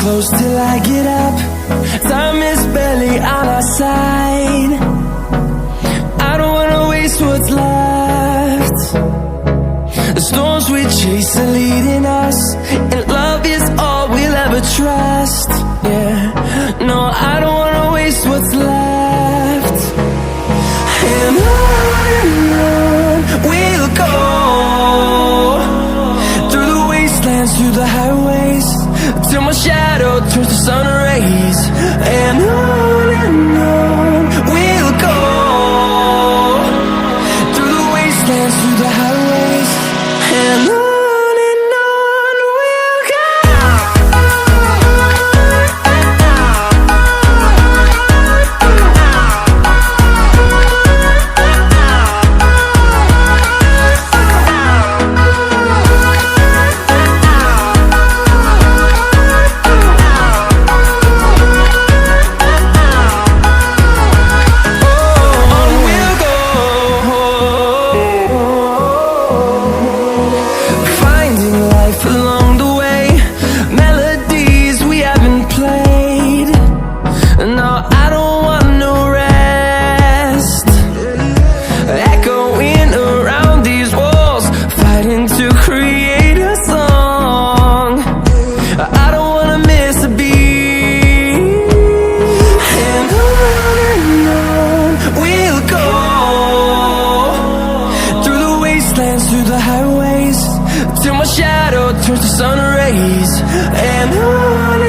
close till I get up. Time is barely on our side. I don't wanna waste what's left. The storms we chase are leading us, and love is all we'll ever trust. Yeah, no, I don't wanna waste what's left. And on we'll go, through the wastelands, through the highways, till my shadow turns to sun rays. And on we'll go, through the wastelands, through the highways, and on we'll go. Through the highways, till my shadow turns to sun rays. And on